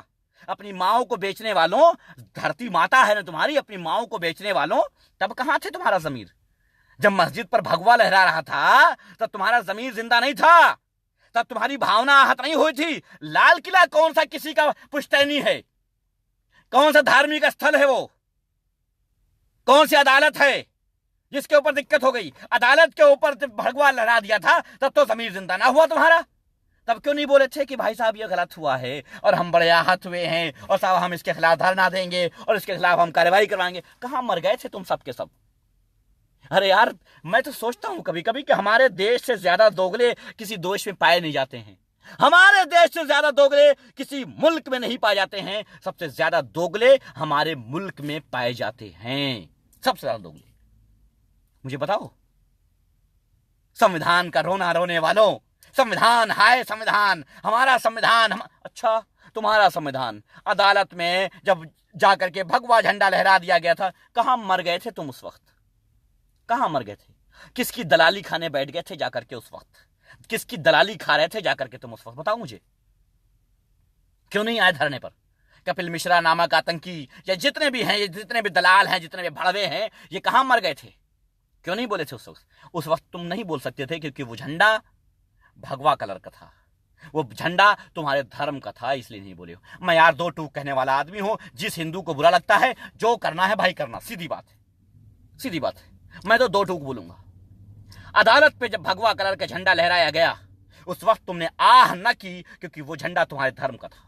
अपनी माओ को बेचने वालों, धरती माता है ना तुम्हारी, अपनी माओ को बेचने वालों, तब कहां थे तुम्हारा जमीर? जब मस्जिद पर भगवा लहरा रहा था तब तुम्हारा जमीर जिंदा नहीं था, तब तुम्हारी भावना आहत नहीं हुई थी। लाल किला कौन सा किसी का पुश्तैनी है? कौन सा धार्मिक स्थल है? वो कौन सी अदालत है जिसके ऊपर दिक्कत हो गई? अदालत के ऊपर भगवा लहरा दिया था तब तो जमीर जिंदा ना हुआ तुम्हारा। तब क्यों नहीं बोले थे कि भाई साहब ये गलत हुआ है और हम बड़े आहत हुए हैं और साहब हम इसके खिलाफ धरना देंगे और इसके खिलाफ हम कार्रवाई करवाएंगे? कहां मर गए थे तुम सब के सब? अरे यार, मैं तो सोचता हूं कभी कभी कि हमारे देश से ज्यादा दोगले किसी देश में पाए नहीं जाते हैं। हमारे देश से ज्यादा दोगले किसी मुल्क में नहीं पाए जाते हैं। सबसे ज्यादा दोगले हमारे मुल्क में पाए जाते हैं, सबसे ज्यादा दोगले। मुझे बताओ, संविधान का रोना रोने वालों, संविधान, हाय संविधान, हमारा संविधान, अच्छा तुम्हारा संविधान। अदालत में जब जाकर के भगवा झंडा लहरा दिया गया था, कहां मर गए थे तुम उस वक्त? कहां मर गए थे? किसकी दलाली खाने बैठ गए थे जाकर के उस वक्त? किसकी दलाली खा रहे थे जाकर के तुम उस वक्त? बताओ मुझे, क्यों नहीं आए धरने पर? कपिल मिश्रा नामक आतंकी या जितने भी हैं, ये जितने भी दलाल हैं, जितने भी भड़वे हैं, ये कहां मर गए थे? क्यों नहीं बोले थे उस वक्त? उस वक्त तुम नहीं बोल सकते थे क्योंकि वो झंडा भगवा कलर का था, वो झंडा तुम्हारे धर्म का था, इसलिए नहीं बोले हो। मैं यार दो टूक कहने वाला आदमी हूं। जिस हिंदू को बुरा लगता है, जो करना है भाई करना, सीधी बात है, सीधी बात है। मैं तो दो टूक बोलूंगा। अदालत पे जब भगवा कलर का झंडा लहराया गया उस वक्त तुमने आह न की क्योंकि वो झंडा तुम्हारे धर्म का था।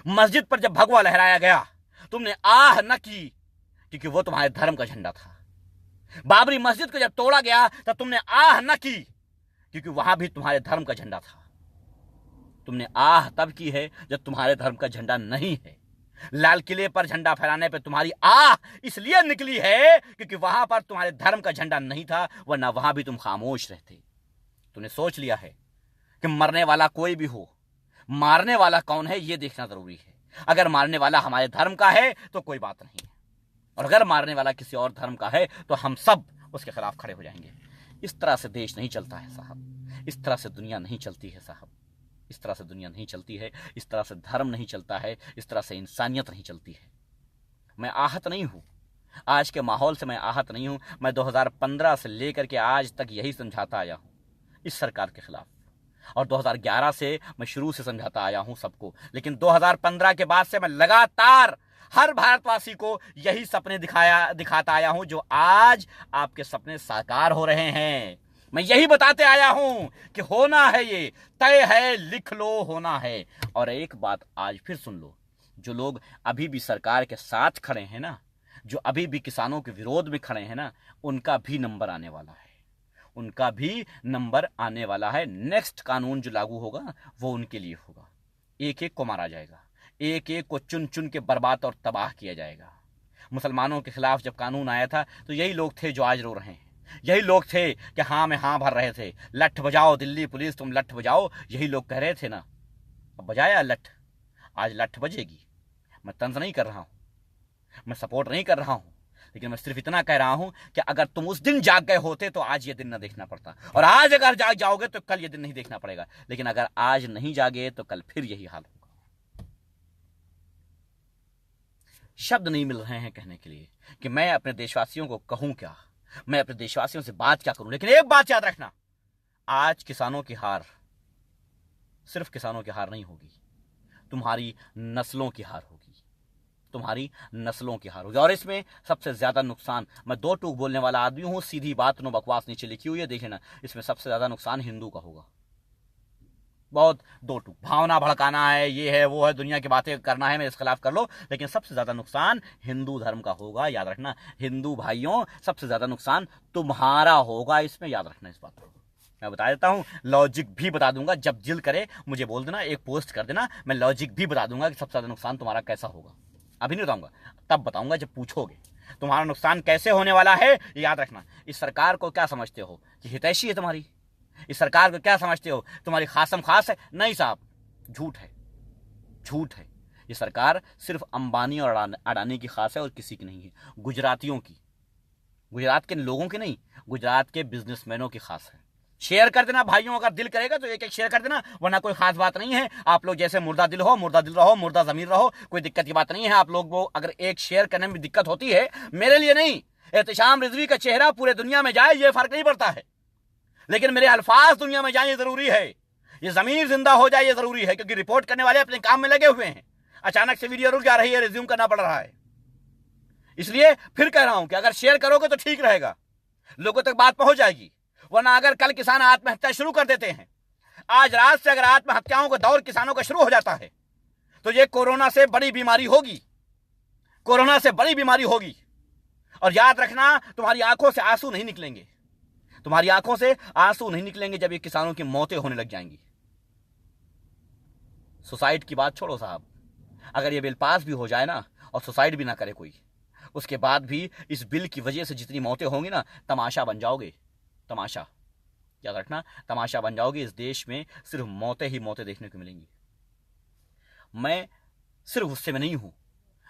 मस्जिद पर जब भगवा लहराया गया तुमने आह न की क्योंकि वो तुम्हारे धर्म का झंडा था। बाबरी मस्जिद को जब तोड़ा गया तब तुमने आह न की क्योंकि वहां भी तुम्हारे धर्म का झंडा था। तुमने आह तब की है जब तुम्हारे धर्म का झंडा नहीं है। लाल किले पर झंडा फहराने पे तुम्हारी आह इसलिए निकली है क्योंकि वहां पर तुम्हारे धर्म का झंडा नहीं था, वरना वहां भी तुम खामोश रहते। तुमने सोच लिया है कि मरने वाला कोई भी हो, मारने वाला कौन है ये देखना जरूरी है। अगर मारने वाला हमारे धर्म का है तो कोई बात नहीं है, और अगर मारने वाला किसी और धर्म का है तो हम सब उसके खिलाफ खड़े हो जाएंगे। इस तरह से देश नहीं चलता है साहब, इस तरह से दुनिया नहीं चलती है साहब, इस तरह से दुनिया नहीं चलती है, इस तरह से धर्म नहीं चलता है, इस तरह से इंसानियत नहीं चलती है। मैं आहत नहीं हूं, आज के माहौल से मैं आहत नहीं हूं। मैं 2015 से लेकर के आज तक यही समझाता आया हूं इस सरकार के खिलाफ, और 2011 से मैं शुरू से समझाता आया हूं सबको। लेकिन 2015 के बाद से मैं लगातार हर भारतवासी को यही सपने दिखाता आया हूं जो आज आपके सपने साकार हो रहे हैं। मैं यही बताते आया हूं कि होना है, ये तय है, लिख लो, होना है। और एक बात आज फिर सुन लो, जो लोग अभी भी सरकार के साथ खड़े हैं ना, जो अभी भी किसानों के विरोध में खड़े हैं ना, उनका भी नंबर आने वाला है, उनका भी नंबर आने वाला है। नेक्स्ट कानून जो लागू होगा वो उनके लिए होगा। एक एक को मारा जाएगा, एक एक को चुन चुन के बर्बाद और तबाह किया जाएगा। मुसलमानों के खिलाफ जब कानून आया था तो यही लोग थे जो आज रो रहे हैं, यही लोग थे कि हाँ में हाँ भर रहे थे। लठ बजाओ दिल्ली पुलिस, तुम लठ बजाओ, यही लोग कह रहे थे ना। अब बजाया लठ, आज लठ बजेगी। मैं तंज नहीं कर रहा हूं, मैं सपोर्ट नहीं कर रहा हूं, लेकिन मैं सिर्फ इतना कह रहा हूं कि अगर तुम उस दिन जाग गए होते तो आज ये दिन न देखना पड़ता, और आज अगर जाग जाओगे तो कल ये दिन नहीं देखना पड़ेगा। लेकिन अगर आज नहीं जागे तो कल फिर यही हाल होगा। शब्द नहीं मिल रहे हैं कहने के लिए कि मैं अपने देशवासियों को कहूं क्या, मैं अपने देशवासियों से बात क्या करूं। लेकिन एक बात याद रखना, आज किसानों की हार सिर्फ किसानों की हार नहीं होगी, तुम्हारी नस्लों की हार होगी, तुम्हारी नस्लों की हार होगी। और इसमें सबसे ज्यादा नुकसान, मैं दो टूक बोलने वाला आदमी हूं, सीधी बात, नो बकवास नीचे लिखी हुई है, देखे ना। इसमें सबसे ज्यादा नुकसान हिंदू का होगा। बहुत दो टूक भावना भड़काना है, ये है वो है, दुनिया की बातें करना है, मेरे खिलाफ कर लो, लेकिन सबसे ज्यादा नुकसान हिंदू धर्म का होगा। याद रखना हिंदू भाइयों, सबसे ज्यादा नुकसान तुम्हारा होगा, इसमें याद रखना इस बात को। मैं बता देता हूं, लॉजिक भी बता दूंगा। जब दिल करे मुझे बोल देना, एक पोस्ट कर देना, मैं लॉजिक भी बता दूंगा कि सबसे ज्यादा नुकसान तुम्हारा कैसा होगा। अभी नहीं बताऊंगा, तब बताऊंगा जब पूछोगे तुम्हारा नुकसान कैसे होने वाला है। याद रखना, इस सरकार को क्या समझते हो कि हितैषी है तुम्हारी? इस सरकार को क्या समझते हो तुम्हारी खासम खास है? नहीं साहब, झूठ है, झूठ है। ये सरकार सिर्फ अंबानी और अडानी की खास है और किसी की नहीं है। गुजरातियों की, गुजरात के लोगों की नहीं, गुजरात के बिजनेसमैनों की खास है। शेयर कर देना भाइयों, अगर दिल करेगा तो एक एक शेयर कर देना, वरना कोई खास बात नहीं है। आप लोग जैसे मुर्दा दिल हो, मुर्दा दिल रहो, मुर्दा जमीर रहो, कोई दिक्कत की बात नहीं है। आप लोग वो अगर एक शेयर करने में दिक्कत होती है, मेरे लिए नहीं, एहतिशाम रिजवी का चेहरा पूरे दुनिया में जाए ये फर्क नहीं पड़ता है, लेकिन मेरे अल्फाज दुनिया में जाए ये जरूरी है, ये जमीर जिंदा हो जाए ये जरूरी है, क्योंकि रिपोर्ट करने वाले अपने काम में लगे हुए हैं। अचानक से वीडियो रुक जा रही है, रिज्यूम करना पड़ रहा है। इसलिए फिर कह रहा हूं कि अगर शेयर करोगे तो ठीक रहेगा, लोगों तक बात पहुंच जाएगी। वरना अगर कल किसान आत्महत्या शुरू कर देते हैं, आज रात से अगर आत्महत्याओं का दौर किसानों का शुरू हो जाता है, तो ये कोरोना से बड़ी बीमारी होगी, कोरोना से बड़ी बीमारी होगी। और याद रखना, तुम्हारी आंखों से आंसू नहीं निकलेंगे, तुम्हारी आंखों से आंसू नहीं निकलेंगे जब ये किसानों की मौतें होने लग जाएंगी। सुसाइड की बात छोड़ो साहब, अगर ये बिल पास भी हो जाए ना और सुसाइड भी ना करे कोई, उसके बाद भी इस बिल की वजह से जितनी मौतें होंगी ना, तमाशा बन जाओगे, तमाशा। याद रखना, तमाशा बन जाओगे। इस देश में सिर्फ मौतें ही मौतें देखने को मिलेंगी। मैं सिर्फ गुस्से में नहीं हूं,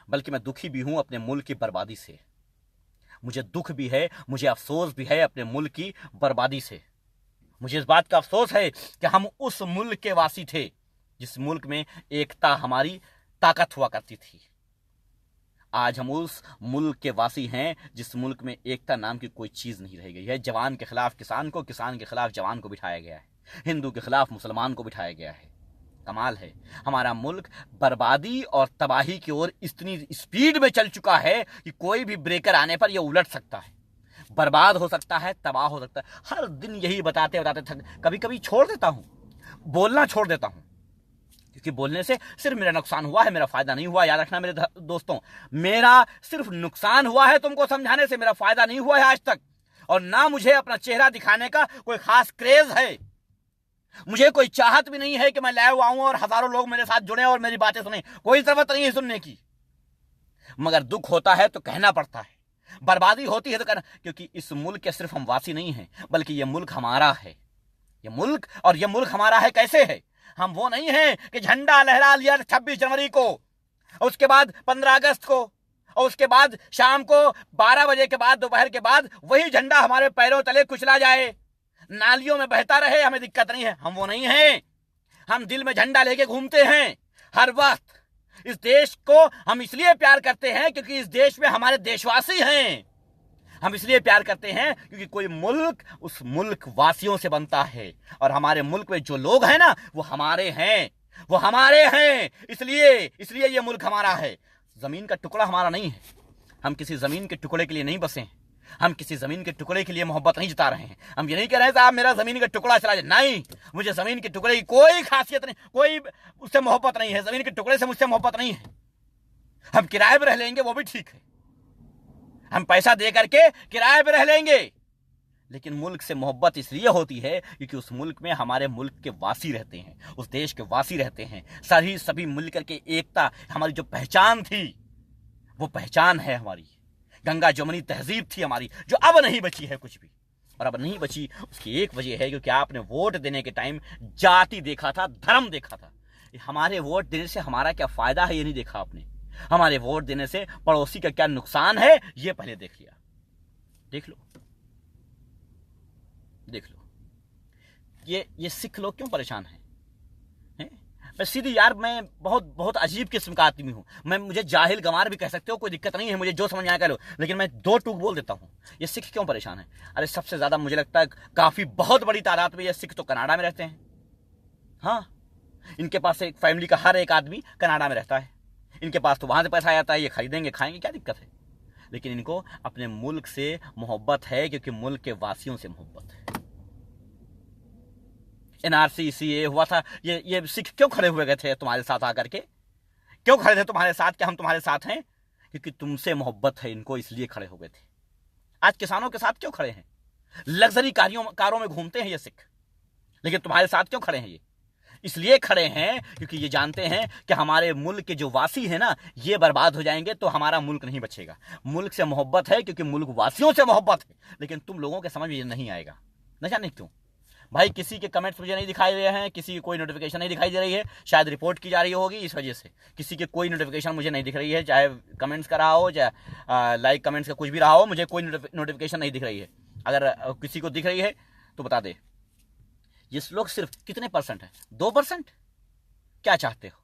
बल्कि मैं दुखी भी हूं अपने मुल्क की बर्बादी से। मुझे दुख भी है, मुझे अफसोस भी है अपने मुल्क की बर्बादी से। मुझे इस बात का अफसोस है कि हम उस मुल्क के वासी थे जिस मुल्क में एकता हमारी ताकत हुआ करती थी। आज हम उस मुल्क के वासी हैं जिस मुल्क में एकता नाम की कोई चीज नहीं रह गई है। जवान के खिलाफ किसान को, किसान के खिलाफ जवान को बिठाया गया है, हिंदू के खिलाफ मुसलमान को बिठाया गया है। कमाल है, हमारा मुल्क बर्बादी और तबाही की ओर इतनी स्पीड में चल चुका है कि कोई भी ब्रेकर आने पर यह उलट सकता है, बर्बाद हो सकता है, तबाह हो सकता है। हर दिन यही बताते बताते थक, कभी कभी छोड़ देता हूं, बोलना छोड़ देता हूं, क्योंकि बोलने से सिर्फ मेरा नुकसान हुआ है, मेरा फायदा नहीं हुआ। याद रखना मेरे दोस्तों, मेरा सिर्फ नुकसान हुआ है तुमको समझाने से, मेरा फायदा नहीं हुआ है आज तक। और ना मुझे अपना चेहरा दिखाने का कोई खास क्रेज है, मुझे कोई चाहत भी नहीं है कि मैं लाइव आऊं और हजारों लोग मेरे साथ जुड़े और मेरी बातें सुने, कोई जरूरत नहीं है सुनने की। मगर दुख होता है तो कहना पड़ता है, बर्बादी होती है तो कहना, क्योंकि इस मुल्क के सिर्फ हम वासी नहीं हैं, बल्कि यह मुल्क हमारा है। यह मुल्क, और यह मुल्क हमारा है कैसे है? हम वो नहीं हैं कि झंडा लहरा लिया 26 जनवरी को, और उसके बाद 15 अगस्त को, और उसके बाद शाम को 12 बजे के बाद, दोपहर के बाद वही झंडा हमारे पैरों तले कुचला जाए, नालियों में बहता रहे, हमें दिक्कत नहीं है। हम वो नहीं हैं। हम दिल में झंडा लेके घूमते हैं हर वक्त। इस देश को हम इसलिए प्यार करते हैं क्योंकि इस देश में हमारे देशवासी हैं। हम इसलिए प्यार करते हैं क्योंकि कोई मुल्क उस मुल्क वासियों से बनता है, और हमारे मुल्क में जो लोग हैं ना, वो हमारे हैं, वो हमारे हैं। इसलिए ये मुल्क हमारा है। जमीन का टुकड़ा हमारा नहीं है। हम किसी जमीन के टुकड़े के लिए नहीं बसे हैं, हम किसी जमीन के टुकड़े के लिए मोहब्बत नहीं जता रहे हैं। हम ये नहीं कह रहे हैं साहब मेरा जमीन का टुकड़ा चला जाए, नहीं, मुझे जमीन के टुकड़े की कोई खासियत नहीं, कोई उससे मोहब्बत नहीं है, जमीन के टुकड़े से मुझसे मोहब्बत नहीं है। हम किराए पर रह लेंगे वो भी ठीक है, हम पैसा दे करके किराए पे रह लेंगे, लेकिन मुल्क से मोहब्बत इसलिए होती है क्योंकि उस मुल्क में हमारे मुल्क के वासी रहते हैं, उस देश के वासी रहते हैं। सभी मिलकर के एकता, हमारी जो पहचान थी वो पहचान है हमारी। गंगा जमुनी तहजीब थी हमारी, जो अब नहीं बची है कुछ भी। और अब नहीं बची, उसकी एक वजह है क्योंकि आपने वोट देने के टाइम जाति देखा था, धर्म देखा था। हमारे वोट देने से हमारा क्या फायदा है ये नहीं देखा आपने। हमारे वोट देने से पड़ोसी का क्या नुकसान है ये पहले देख लिया। देख लो, देख लो, ये सिख लोग क्यों परेशान हैं? मैं सीधी यार, मैं बहुत अजीब किस्म का आदमी हूं। मुझे जाहिल गंवार भी कह सकते हो, कोई दिक्कत नहीं है, मुझे जो समझ में आया कह लो, लेकिन मैं 2 टूक बोल देता हूं। ये सिख क्यों परेशान है? अरे सबसे ज्यादा मुझे लगता है काफी बहुत बड़ी तादाद में ये सिख तो कनाडा में रहते हैं। हाँ, इनके पास एक फैमिली का हर एक आदमी कनाडा में रहता है। इनके पास तो वहां से पैसा आता है, ये खरीदेंगे खाएंगे, क्या दिक्कत है? लेकिन इनको अपने मुल्क से मोहब्बत है क्योंकि मुल्क के वासियों से मोहब्बत है। NRC CA हुआ था, ये सिख क्यों खड़े हुए गए थे तुम्हारे साथ आकर के? क्यों खड़े थे तुम्हारे साथ? क्या हम तुम्हारे साथ हैं? क्योंकि तुमसे मोहब्बत है इनको, इसलिए खड़े हो गए थे। आज किसानों के साथ क्यों खड़े हैं? लग्जरी कारों में घूमते हैं ये सिख, लेकिन तुम्हारे साथ क्यों खड़े हैं? ये इसलिए खड़े हैं क्योंकि ये जानते हैं कि हमारे मुल्क के जो वासी हैं ना, ये बर्बाद हो जाएंगे तो हमारा मुल्क नहीं बचेगा। मुल्क से मोहब्बत है क्योंकि मुल्क वासियों से मोहब्बत है, लेकिन तुम लोगों के समझ में ये नहीं आएगा। न जाने क्यों भाई, किसी के कमेंट्स मुझे नहीं दिखाई दे रहे हैं, किसी की कोई नोटिफिकेशन नहीं दिखाई दे रही है, शायद रिपोर्ट की जा रही होगी इस वजह से। किसी के कोई नोटिफिकेशन मुझे नहीं दिख रही है, चाहे कमेंट्स का रहा हो, चाहे लाइक कमेंट्स का कुछ भी रहा हो, मुझे कोई नोटिफिकेशन नहीं दिख रही है। अगर किसी को दिख रही है तो बता दे। ये लोग सिर्फ कितने परसेंट है? 2%। क्या चाहते हो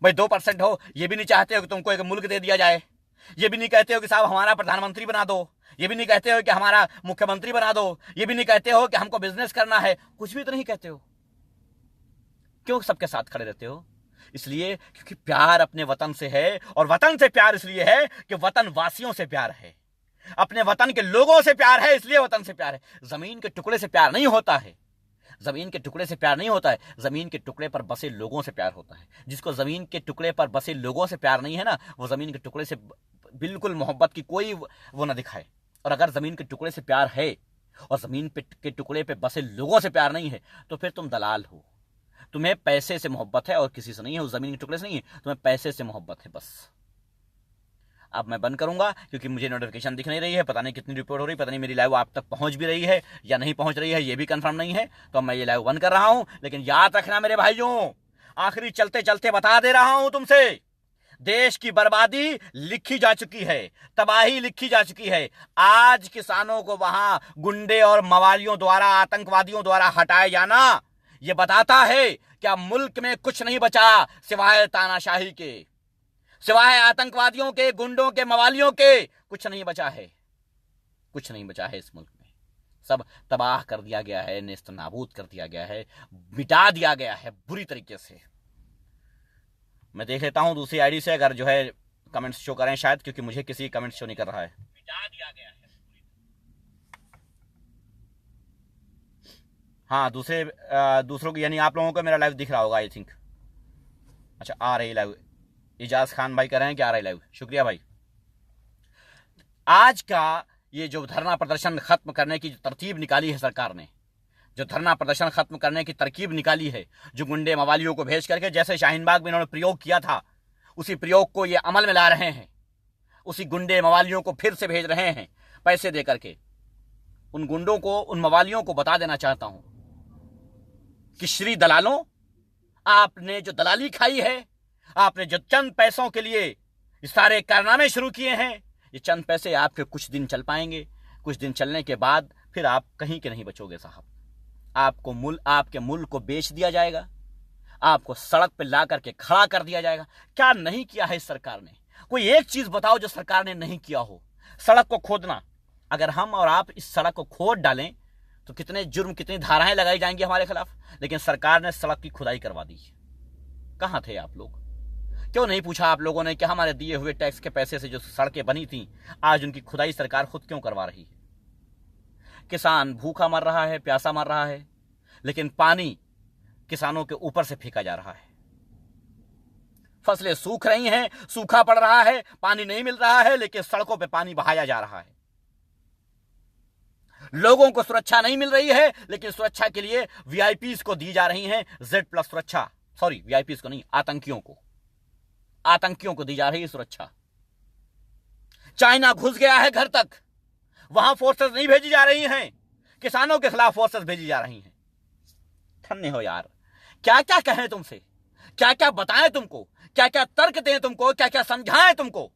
भाई? 2% हो, ये भी नहीं चाहते हो कि तुमको एक मुल्क दे दिया जाए, ये भी नहीं कहते हो कि साहब हमारा प्रधानमंत्री बना दो, ये भी नहीं कहते हो कि हमारा मुख्यमंत्री बना दो, ये भी नहीं कहते हो कि हमको बिजनेस करना है, कुछ भी तो नहीं कहते हो। क्यों सबके साथ खड़े रहते हो? इसलिए क्योंकि प्यार अपने वतन से है, और वतन से प्यार इसलिए है कि वतन वासियों से प्यार है, अपने वतन के लोगों से प्यार है, इसलिए वतन से प्यार है। जमीन के टुकड़े से प्यार नहीं होता है, जमीन के टुकड़े से प्यार नहीं होता है, जमीन के टुकड़े पर बसे लोगों से प्यार होता है। जिसको जमीन के टुकड़े पर बसे लोगों से प्यार नहीं है ना, वो जमीन के टुकड़े से बिल्कुल मोहब्बत की कोई वो ना दिखाए। और अगर जमीन के टुकड़े से प्यार है और जमीन के टुकड़े पे बसे लोगों से प्यार नहीं है, तो फिर तुम दलाल हो। तुम्हें पैसे से मोहब्बत है और किसी से नहीं है, उस जमीन के टुकड़े से नहीं है, तुम्हें पैसे से मोहब्बत है बस। अब मैं बंद करूंगा क्योंकि मुझे नोटिफिकेशन दिख नहीं रही है, पता नहीं कितनी रिपोर्ट हो रही, पता नहीं मेरी लाइव आप तक पहुंच भी रही है या नहीं पहुंच रही है, ये भी कंफर्म नहीं है। तो मैं ये लाइव बंद कर रहा हूं। लेकिन याद रखना मेरे भाइयों, आखिरी चलते चलते बता दे रहा हूं तुमसे, देश की बर्बादी लिखी जा चुकी है, तबाही लिखी जा चुकी है। आज किसानों को वहां गुंडे और मवालियों द्वारा, आतंकवादियों द्वारा हटाया जाना, यह बताता है कि अब मुल्क में कुछ नहीं बचा सिवाय तानाशाही के, सिवाय आतंकवादियों के, गुंडों के, मवालियों के। कुछ नहीं बचा है, कुछ नहीं बचा है इस मुल्क में। सब तबाह कर दिया गया है, नेस्त नाबूद कर दिया गया है, मिटा दिया गया है बुरी तरीके से। मैं देख लेता हूं दूसरी आईडी से अगर जो है कमेंट्स शो करें, शायद, क्योंकि मुझे किसी कमेंट्स शो नहीं कर रहा है। मिटा दिया गया है। हाँ, दूसरों की, यानी आप लोगों को मेरा लाइव दिख रहा होगा आई थिंक। अच्छा, आ रही लाइव। इजाज खान भाई कह रहे हैं कि आ रही लाइव, शुक्रिया भाई। आज का ये जो धरना प्रदर्शन खत्म करने की जो तरतीब निकाली है सरकार ने, जो धरना प्रदर्शन खत्म करने की तरकीब निकाली है, जो गुंडे मवालियों को भेज करके, जैसे शाहीन बाग में इन्होंने प्रयोग किया था, उसी प्रयोग को ये अमल में ला रहे हैं। उसी गुंडे मवालियों को फिर से भेज रहे हैं पैसे दे करके। उन गुंडों को, उन मवालियों को बता देना चाहता हूं कि श्री दलालों, आपने जो दलाली खाई है, आपने जो चंद पैसों के लिए सारे कारनामे शुरू किए हैं, ये चंद पैसे आपके कुछ दिन चल पाएंगे, कुछ दिन चलने के बाद फिर आप कहीं के नहीं बचोगे साहब। आपके मुल्क को बेच दिया जाएगा, आपको सड़क पे ला करके खड़ा कर दिया जाएगा। क्या नहीं किया है इस सरकार ने? कोई एक चीज बताओ जो सरकार ने नहीं किया हो। सड़क को खोदना, अगर हम और आप इस सड़क को खोद डालें तो कितने जुर्म, कितनी धाराएं लगाई जाएंगी हमारे खिलाफ। लेकिन सरकार ने सड़क की खुदाई करवा दी। कहां थे आप लोग? क्यों नहीं पूछा आप लोगों ने कि हमारे दिए हुए टैक्स के पैसे से जो सड़कें बनी थी, आज उनकी खुदाई सरकार खुद क्यों करवा रही है? किसान भूखा मर रहा है, प्यासा मर रहा है, लेकिन पानी किसानों के ऊपर से फेंका जा रहा है। फसलें सूख रही हैं, सूखा पड़ रहा है, पानी नहीं मिल रहा है, लेकिन सड़कों पे पानी बहाया जा रहा है। लोगों को सुरक्षा नहीं मिल रही है, लेकिन सुरक्षा के लिए वीआईपीज को दी जा रही है Z+ सुरक्षा। सॉरी, वीआईपीज को नहीं, आतंकियों को दी जा रही है सुरक्षा। चाइना घुस गया है घर तक, वहां फोर्सेस नहीं भेजी जा रही हैं, किसानों के खिलाफ फोर्सेस भेजी जा रही हैं। धन्य हो यार। क्या क्या कहें तुमसे, क्या क्या बताएं तुमको, क्या क्या तर्क दें तुमको, क्या क्या समझाएं तुमको।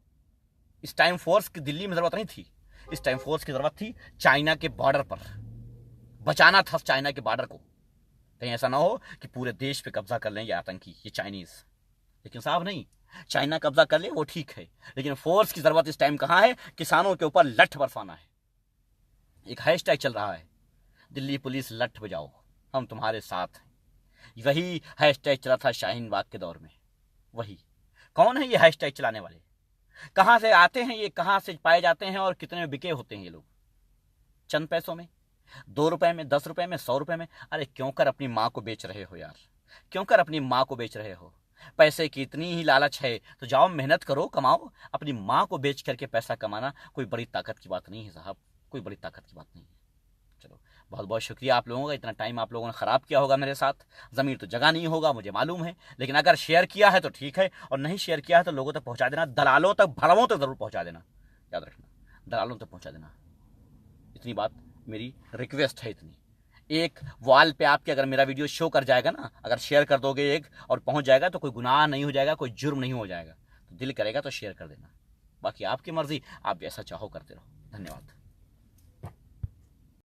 इस टाइम फोर्स की दिल्ली में जरूरत नहीं थी, इस टाइम फोर्स की जरूरत थी चाइना के बॉर्डर पर। बचाना था चाइना के बॉर्डर को, कहीं ऐसा ना हो कि पूरे देश पे कब्जा कर लें ये आतंकी, ये चाइनीज। लेकिन साहब नहीं, चाइना कब्जा कर ले वो ठीक है, लेकिन फोर्स की जरूरत इस टाइम कहां है? किसानों के ऊपर लठ बरसाना है। एक हैशटैग चल रहा है, दिल्ली पुलिस लठ बजाओ, हम तुम्हारे साथ हैं। वही हैशटैग चला था शाहीन बाग के दौर में। वही कौन है ये हैशटैग चलाने वाले? कहां से आते हैं ये, कहां से पाए जाते हैं और कितने में बिके होते हैं ये लोग? चंद पैसों में, 2 रुपए में, 10 रुपए में, 100 रुपए में। अरे क्यों कर अपनी मां को बेच रहे हो यार? क्यों कर अपनी मां को बेच रहे हो? पैसे की इतनी ही लालच है तो जाओ मेहनत करो, कमाओ। अपनी मां को बेच करके पैसा कमाना कोई बड़ी ताकत की बात नहीं है साहब, कोई बड़ी ताकत की बात नहीं है। चलो बहुत बहुत शुक्रिया आप लोगों का, इतना टाइम आप लोगों ने ख़राब किया होगा मेरे साथ। ज़मीर तो जगह नहीं होगा मुझे मालूम है, लेकिन अगर शेयर किया है तो ठीक है, और नहीं शेयर किया है तो लोगों तक पहुंचा देना, दलालों तक, भड़वों तक ज़रूर पहुंचा देना, याद रखना, दलालों तक पहुंचा देना। इतनी बात मेरी रिक्वेस्ट है। इतनी एक वॉल पे आपके अगर मेरा वीडियो शो कर जाएगा ना, अगर शेयर कर दोगे एक और पहुंच जाएगा तो कोई गुनाह नहीं हो जाएगा, कोई जुर्म नहीं हो जाएगा। तो दिल करेगा तो शेयर कर देना, बाकी आपकी मर्जी, आप जैसा चाहो करते रहो। धन्यवाद।